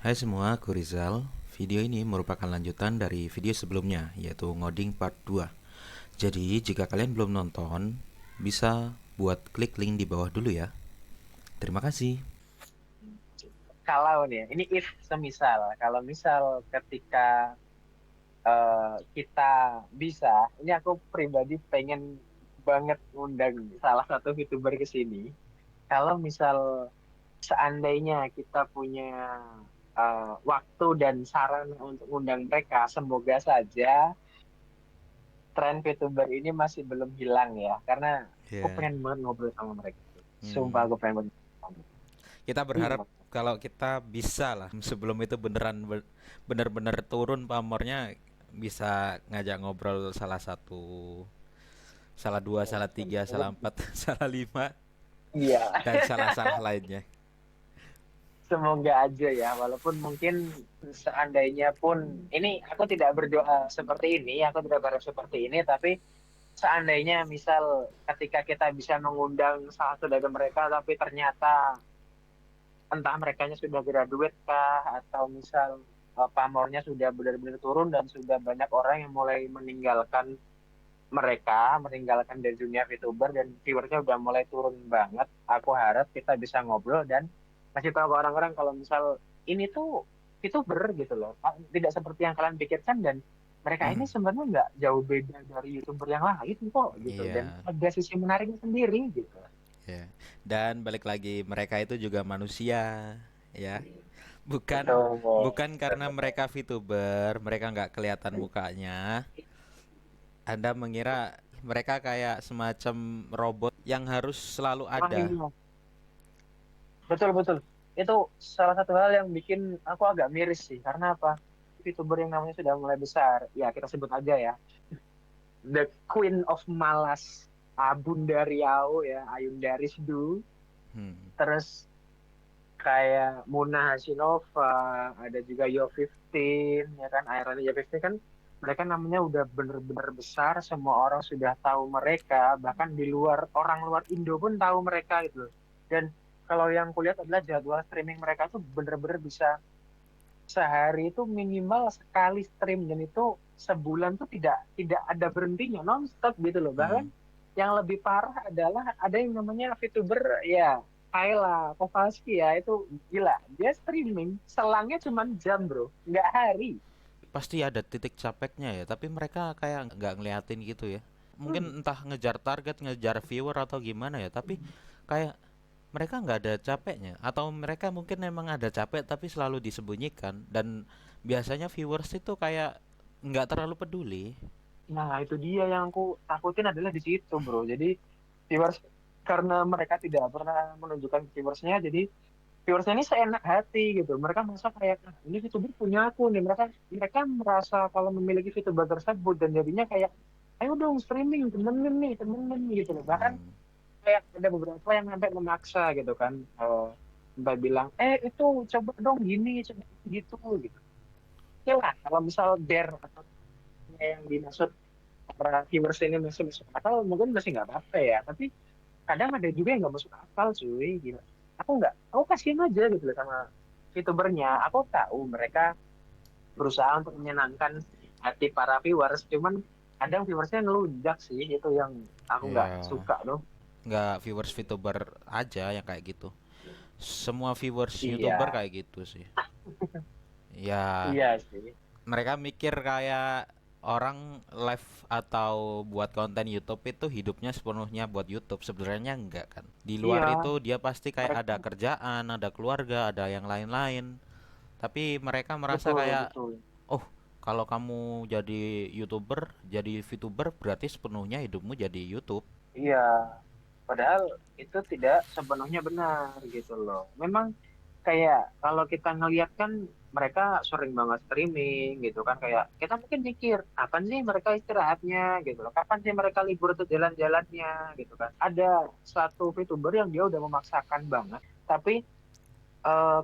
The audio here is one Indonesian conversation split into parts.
Hai semua, aku Rizal. Video ini merupakan lanjutan dari video sebelumnya, yaitu ngoding part 2. Jadi, jika kalian belum nonton, bisa buat klik link di bawah dulu ya. Terima kasih. Kalau nih, ini if semisal, kalau misal ketika kita bisa, ini aku pribadi pengen banget ngundang salah satu VTuber ke sini. Kalau misal seandainya kita punya waktu dan saran untuk ngundang mereka, semoga saja tren VTuber ini masih belum hilang ya, karena aku Ya. pengen banget ngobrol sama mereka. Sumpah Hmm. aku pengen banget. Ngobrol sama mereka. Kita berharap Iya. kalau kita bisa lah sebelum itu bener-bener turun pamornya, bisa ngajak ngobrol salah satu, salah dua, salah tiga, salah empat, salah lima, Iya. dan salah-salah lainnya. Semoga aja ya, walaupun mungkin seandainya pun ini aku tidak berdoa seperti ini, aku tidak berharap seperti ini, tapi seandainya misal ketika kita bisa mengundang salah satu dari mereka, tapi ternyata entah merekanya sudah graduate kah, atau misal pamornya sudah benar-benar turun dan sudah banyak orang yang mulai meninggalkan mereka, meninggalkan dari dunia VTuber dan viewersnya udah mulai turun banget. Aku harap kita bisa ngobrol dan kasih tahu ke orang-orang kalau misal ini tuh VTuber gitu loh. Tidak seperti yang kalian pikirkan dan mereka ini sebenarnya nggak jauh beda dari YouTuber yang lain kok gitu. Dan Iya. ada sisi menariknya sendiri gitu. Ya. Dan balik lagi, mereka itu juga manusia, ya. Bukan Betul. bukan Betul, karena betul. mereka VTuber, mereka nggak kelihatan mukanya. Anda mengira mereka kayak semacam robot yang harus selalu Wah, ada. iya. Betul, betul. Itu salah satu hal yang bikin aku agak miris sih. Karena apa? VTuber yang namanya sudah mulai besar. Ya, kita sebut aja ya. The Queen of Malas, Bunda Riau ya, Ayunda Rizdu, Hmm. terus kayak Muna Hasinova, ada juga Yo15, ya kan, Iron Yo15 kan, mereka namanya udah bener-bener besar, semua orang sudah tahu mereka, bahkan di luar, orang luar Indo pun tahu mereka gitu loh. Dan kalau yang kulihat adalah jadwal streaming mereka tuh bener-bener bisa sehari itu minimal sekali stream dan itu sebulan tuh tidak tidak ada berhentinya nonstop gitu loh. Bahkan Hmm. yang lebih parah adalah ada yang namanya VTuber ya Kayla Kowalski ya itu gila dia streaming selangnya cuma jam bro nggak hari. Pasti ada titik capeknya ya, tapi mereka kayak nggak ngeliatin gitu ya. Hmm. Mungkin entah ngejar target, ngejar viewer atau gimana ya, tapi kayak mereka nggak ada capeknya, atau mereka mungkin memang ada capek tapi selalu disembunyikan, dan biasanya viewers itu kayak nggak terlalu peduli. Nah itu dia yang aku takutin adalah di situ bro. Jadi viewers karena mereka tidak pernah menunjukkan viewersnya jadi viewersnya ini seenak hati gitu. Mereka merasa kayak "Ah, ini VTuber punya aku nih. Mereka mereka merasa kalau memiliki VTuber tersebut dan jadinya kayak ayo dong streaming temenin nih gitu loh. Bahkan Hmm. kayak ada beberapa yang sampai memaksa gitu kan. Sampai bilang itu coba dong gini coba gitu gitu. Oke lah kalau misal dare atau yang dimaksud para viewers ini masih masuk akal mungkin masih nggak apa-apa ya. Tapi kadang ada juga yang nggak masuk akal cuy gila aku kasihan aja gitu loh sama VTubernya aku tahu mereka berusaha untuk menyenangkan hati para viewers cuman kadang viewersnya ngelunjak sih itu yang aku nggak Ya, suka loh. nggak viewers VTuber aja yang kayak gitu. Semua viewers YouTuber Iya, kayak gitu sih. Ya, iya sih. mereka mikir kayak orang live atau buat konten YouTube itu hidupnya sepenuhnya buat YouTube. Sebenarnya enggak kan. Di luar Iya, itu dia pasti kayak mereka ada kerjaan, ada keluarga, ada yang lain-lain. Tapi mereka merasa betul kayak, betul. oh, kalau kamu jadi YouTuber, jadi VTuber, berarti sepenuhnya hidupmu jadi YouTube. Iya, padahal itu tidak sepenuhnya benar gitu loh. Memang kayak kalau kita ngelihat kan mereka sering banget streaming gitu kan kayak kita mungkin mikir kapan sih mereka istirahatnya gitu loh. Kapan sih mereka libur untuk jalan-jalannya gitu kan. Ada satu VTuber yang dia udah memaksakan banget tapi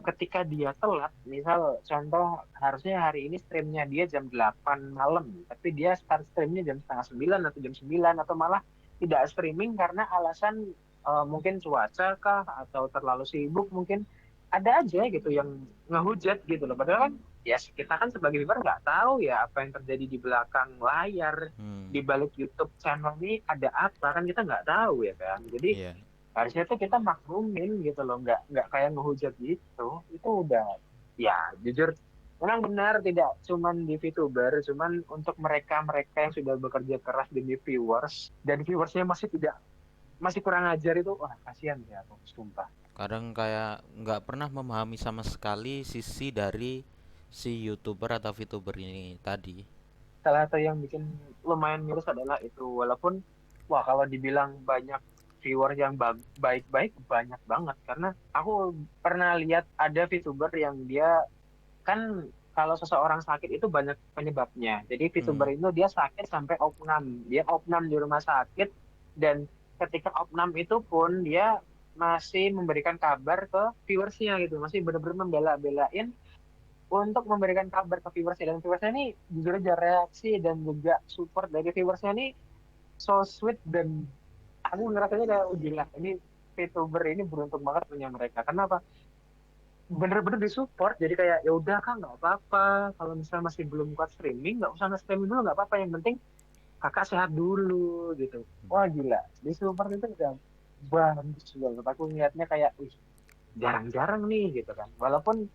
ketika dia telat, misal contoh harusnya hari ini streamnya dia jam 8 malam, tapi dia start streamnya jam setengah 9 atau jam 9 atau malah tidak streaming karena alasan mungkin cuaca kah atau terlalu sibuk mungkin. ada aja gitu yang ngehujat gitu loh. Padahal kan ya kita kan sebagai viewer nggak tahu ya apa yang terjadi di belakang layar, Hmm, di balik YouTube channel ini ada apa kan kita nggak tahu ya kan. Jadi iya. harusnya tuh kita maklumin gitu loh, nggak kayak ngehujat gitu. Itu udah ya jujur memang benar tidak cuman di VTuber, cuman untuk mereka-mereka yang sudah bekerja keras demi viewers dan viewersnya masih kurang ajar itu, wah kasihan ya aku sumpah. Kadang kayak nggak pernah memahami sama sekali sisi dari si YouTuber atau VTuber ini tadi. Salah satu yang bikin lumayan miris adalah itu, walaupun wah kalau dibilang banyak viewer yang baik-baik banyak banget, karena aku pernah lihat ada VTuber yang dia kan kalau seseorang sakit itu banyak penyebabnya. Jadi VTuber Hmm, itu dia sakit sampai opnam, dia opnam di rumah sakit, dan ketika opnam itu pun dia masih memberikan kabar ke viewersnya gitu, masih benar-benar membela-belain untuk memberikan kabar ke viewersnya, dan viewersnya ini jujur aja reaksi dan juga support dari viewersnya ini so sweet, dan aku ngerasanya kayak oh, gila ini VTuber ini beruntung banget punya mereka. Kenapa? Bener-bener disupport, jadi kayak ya udah Kak nggak apa-apa, kalau misalnya masih belum kuat streaming nggak usah nge-streaming dulu, nggak apa-apa, yang penting kakak sehat dulu gitu. Wah gila, disupport itu udah bagus banget, aku ngeliatnya kayak wih, jarang-jarang nih gitu kan. Walaupun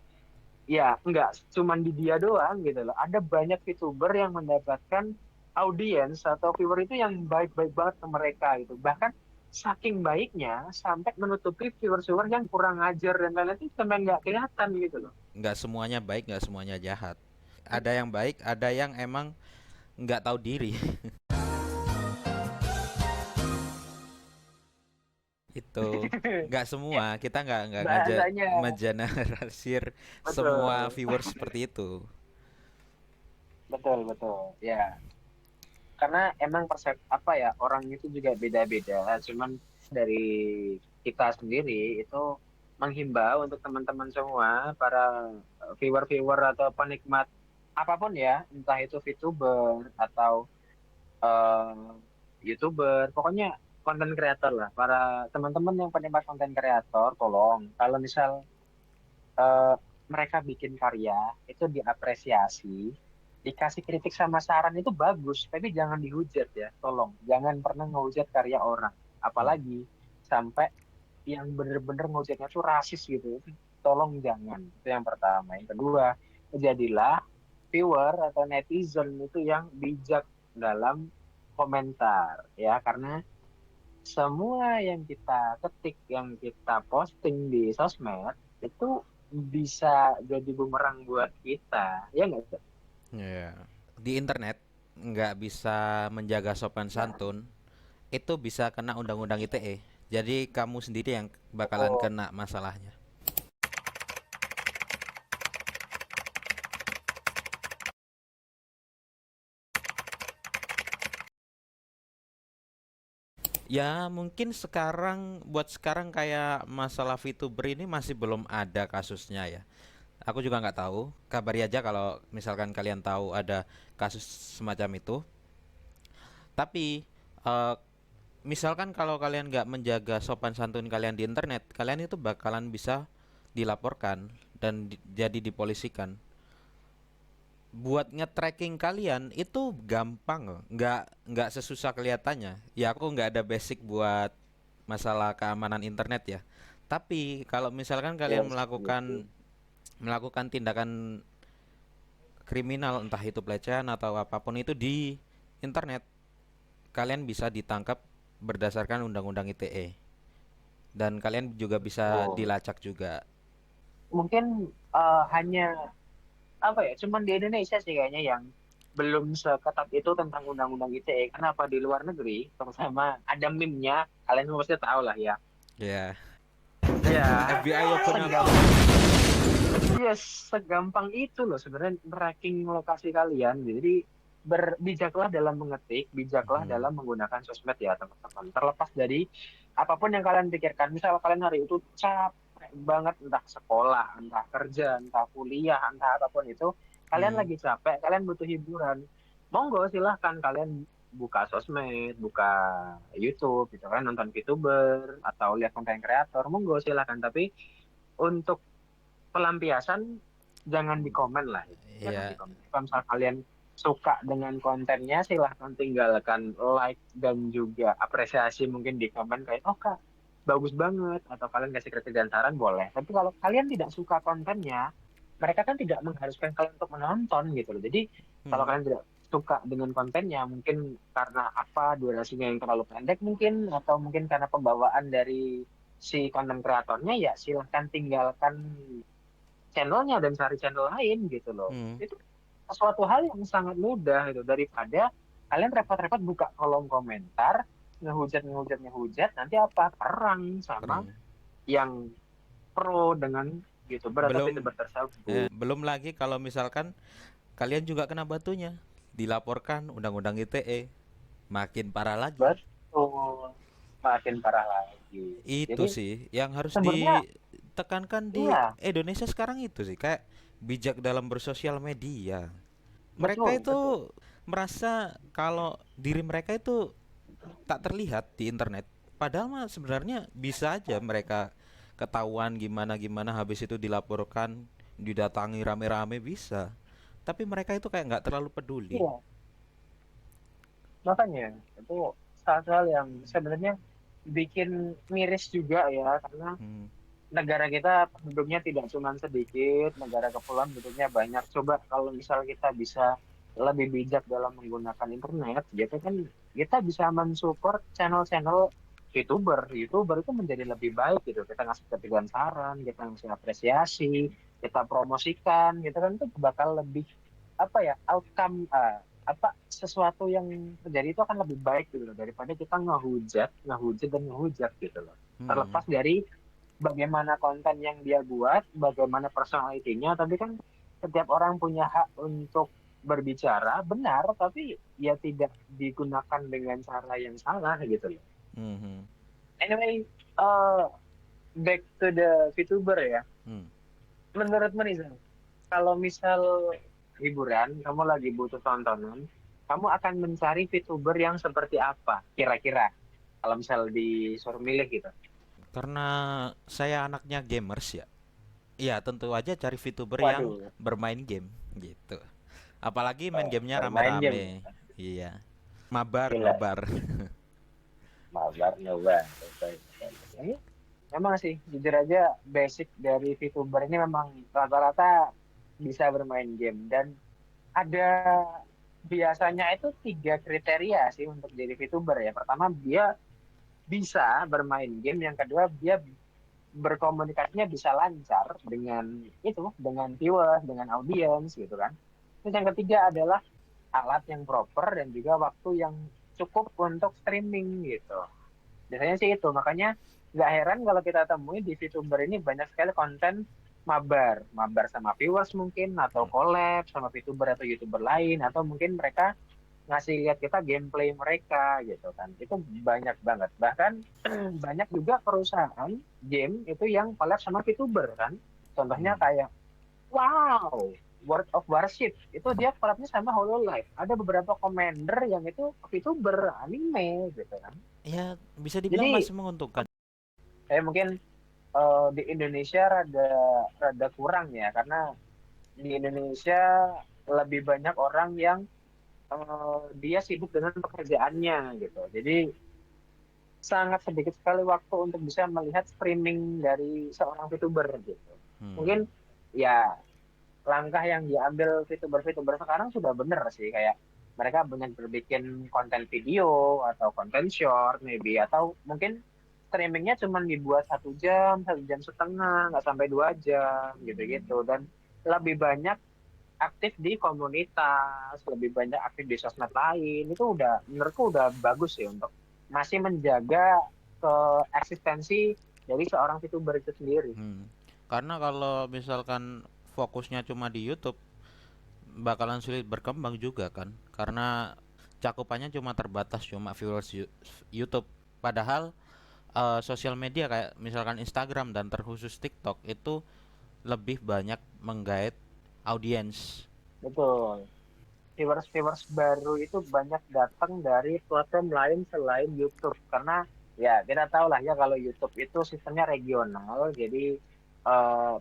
ya nggak cuman di dia doang gitu loh, ada banyak VTuber yang mendapatkan audiens atau viewer itu yang baik-baik banget ke mereka gitu, bahkan saking baiknya sampai menutupi viewer-viewer yang kurang ajar dan lain-lain itu sampai nggak kelihatan gitu loh. nggak semuanya baik, nggak semuanya jahat. Ada yang baik, ada yang emang nggak tahu diri. Itu nggak semua, kita nggak ngajak Bahasanya mengeneralisir semua betul, viewers seperti itu. betul, betul ya, karena emang apa ya, orang itu juga beda-beda, cuman dari kita sendiri itu menghimbau untuk teman-teman semua para viewer-viewer atau penikmat apapun ya, entah itu VTuber atau eh, YouTuber, pokoknya konten kreator lah, para teman-teman yang penikmat konten kreator, tolong kalau misal eh, mereka bikin karya itu diapresiasi, dikasih kritik sama saran itu bagus, tapi jangan dihujat ya, tolong. Jangan pernah ngehujat karya orang, Hmm. apalagi sampai yang bener-bener ngehujatnya tuh rasis gitu. Tolong jangan. Itu yang pertama. Yang kedua, jadilah viewer atau netizen itu yang bijak dalam komentar ya, karena semua yang kita ketik, yang kita posting di sosmed itu bisa jadi bumerang buat kita, ya nggak sih? Ya. Di internet nggak bisa menjaga sopan Nah, santun, itu bisa kena undang-undang ITE. Jadi kamu sendiri yang bakalan oh, kena masalahnya. Ya mungkin sekarang, buat sekarang kayak masalah VTuber ini masih belum ada kasusnya ya. Aku juga nggak tahu. Kabari aja kalau misalkan kalian tahu ada kasus semacam itu. Tapi eh, misalkan kalau kalian nggak menjaga sopan santun kalian di internet, kalian itu bakalan bisa dilaporkan dan jadi dipolisikan. Buat nge-tracking kalian itu gampang loh, nggak sesusah kelihatannya. Ya aku nggak ada basic buat masalah keamanan internet ya. Tapi kalau misalkan kalian yes, gitu. melakukan tindakan kriminal, entah itu pelecehan atau apapun itu di internet, kalian bisa ditangkap berdasarkan undang-undang ITE, dan kalian juga bisa Oh, dilacak juga. mungkin hanya apa ya, cuman di Indonesia sih kayaknya yang belum seketat itu tentang undang-undang ITE. Kenapa di luar negeri, terutama ada meme-nya, kalian pasti tahu lah ya. Ya, Ya, FBI open up. segampang yes, segampang itu loh sebenarnya tracking lokasi kalian. Jadi berbijaklah dalam mengetik, bijaklah Mhm. dalam menggunakan sosmed ya teman-teman. Terlepas dari apapun yang kalian pikirkan, misal kalian hari itu capek banget, entah sekolah, entah kerja, entah kuliah, entah apapun itu, kalian Hmm. lagi capek, kalian butuh hiburan. Monggo silahkan kalian buka sosmed, buka YouTube, gitu kan, nonton VTuber atau lihat konten kreator, monggo silahkan. Tapi untuk pelampiasan jangan di komen lah, jangan di Iya. komen. Kalau misal kalian suka dengan kontennya, silahkan tinggalkan like dan juga apresiasi mungkin di komen kayak, oh kak, bagus banget, atau kalian kasih kritik dan saran boleh. Tapi kalau kalian tidak suka kontennya, mereka kan tidak mengharuskan kalian untuk menonton gitu loh. Jadi kalau Hmm. kalian tidak suka dengan kontennya, mungkin karena apa, durasinya yang terlalu pendek mungkin, atau mungkin karena pembawaan dari si konten kreatornya, ya silahkan tinggalkan channelnya dan cari channel lain gitu loh. Hmm. Itu sesuatu hal yang sangat mudah itu, daripada kalian repot-repot buka kolom komentar, ngehujat ngehujat ngehujat, nanti apa, perang sama Perang. yang pro dengan YouTuber atau Belum VTuber tersebut. belum lagi kalau misalkan kalian juga kena batunya, dilaporkan undang-undang ITE, makin parah lagi. Betul, makin parah lagi. Itu Jadi sih yang harus sumbernya, ditekankan di iya, Indonesia sekarang, itu sih kayak bijak dalam bersosial media. Mereka betul, itu betul. merasa kalau diri mereka itu tak terlihat di internet. Padahal mah sebenarnya bisa aja mereka ketahuan gimana gimana habis itu dilaporkan, didatangi rame-rame bisa. Tapi mereka itu kayak nggak terlalu peduli. Iya, makanya itu satu hal yang sebenarnya bikin miris juga ya, karena Hmm. negara kita penduduknya tidak cuma sedikit, negara kepulauan penduduknya banyak. Coba kalau misal kita bisa lebih bijak dalam menggunakan internet, gitu kan kita bisa mensupport channel-channel YouTuber. YouTuber itu menjadi lebih baik gitu. Kita ngasih kritikan saran, kita ngasih apresiasi, kita promosikan, gitu kan itu bakal lebih apa ya, outcome apa sesuatu yang terjadi itu akan lebih baik gitu loh, daripada kita ngehujat, ngehujat dan ngehujat gitu loh. Hmm. Terlepas dari bagaimana konten yang dia buat, bagaimana personalitinya, tapi kan setiap orang punya hak untuk berbicara, benar, tapi ya tidak digunakan dengan cara yang salah gitu loh. Hmm. Hmm. Anyway, uh, back to the VTuber ya. Hmm. Menurut Nizam, kalau misal hiburan, kamu lagi butuh tontonan, kamu akan mencari VTuber yang seperti apa kira-kira? Kalau misal disuruh milih gitu. Karena saya anaknya gamers ya. Iya, tentu aja cari VTuber yang Waduh, bermain game gitu. Apalagi main gamenya bermain game. rame-rame. Iya. Mabar, Gila. nobar. Mabar nyoba. Ini memang sih, jujur aja basic dari VTuber ini memang rata-rata bisa bermain game. Dan ada biasanya itu tiga kriteria sih untuk jadi VTuber ya. Pertama, dia bisa bermain game. Yang kedua, dia berkomunikasinya bisa lancar dengan itu, dengan viewers, dengan audiens gitu kan. Terus yang ketiga adalah alat yang proper dan juga waktu yang cukup untuk streaming gitu. Biasanya sih itu, makanya nggak heran kalau kita temui di VTuber ini banyak sekali konten mabar, mabar sama viewers mungkin, atau collab sama VTuber atau YouTuber lain, atau mungkin mereka ngasih lihat kita gameplay mereka gitu kan. Itu banyak banget. Bahkan banyak juga perusahaan game itu yang collab sama VTuber kan. Contohnya Hmm. kayak, wow, World of Warship itu dia collabnya sama Hololive. Ada beberapa commander yang itu VTuber anime gitu kan. Ya, bisa dibilang Jadi masih menguntungkan. saya mungkin di Indonesia rada rada kurang ya, karena di Indonesia lebih banyak orang yang dia sibuk dengan pekerjaannya gitu. Jadi sangat sedikit sekali waktu untuk bisa melihat streaming dari seorang VTuber gitu. Hmm. Mungkin ya langkah yang diambil VTuber-VTuber sekarang sudah benar sih, kayak mereka banyak berbikin konten video atau konten short maybe, atau mungkin streamingnya cuma dibuat 1 jam, 1 jam setengah, nggak sampai 2 jam gitu-gitu, dan lebih banyak aktif di komunitas, lebih banyak aktif di sosmed lain. Itu udah menurutku udah bagus sih untuk masih menjaga eksistensi dari seorang VTuber itu sendiri. Hmm. Karena kalau misalkan fokusnya cuma di YouTube, bakalan sulit berkembang juga kan. Karena cakupannya cuma terbatas, cuma viewers YouTube. Padahal sosial media kayak misalkan Instagram dan terkhusus TikTok itu lebih banyak menggait audiens. Betul. Viewers-viewers baru itu banyak datang dari platform lain selain YouTube. Karena ya kita tahu lah ya, kalau YouTube itu sistemnya regional, jadi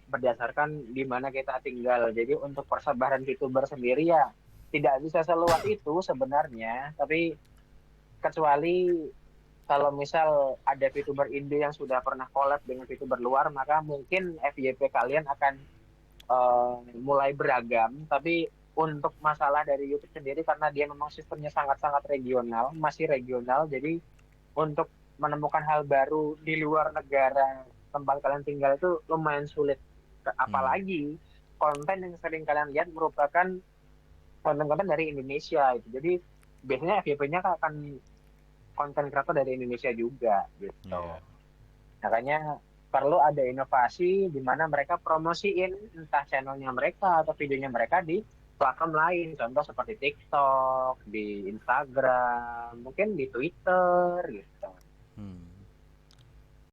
berdasarkan di mana kita tinggal. Jadi untuk persebaran VTuber sendiri ya tidak bisa seluas itu sebenarnya, tapi kecuali kalau misal ada VTuber Indo yang sudah pernah collab dengan VTuber luar, maka mungkin FYP kalian akan mulai beragam. Tapi untuk masalah dari YouTube sendiri, karena dia memang sistemnya sangat-sangat regional, masih regional, jadi untuk menemukan hal baru di luar negara tempat kalian tinggal itu lumayan sulit. Hmm. Apalagi konten yang sering kalian lihat merupakan konten-konten dari Indonesia itu. Jadi biasanya FYP-nya akan konten kreator dari Indonesia juga gitu. Iya. Makanya perlu ada inovasi di mana mereka promosiin entah channelnya mereka atau videonya mereka di platform lain. Contoh seperti TikTok, di Instagram, mungkin di Twitter gitu. Hmm.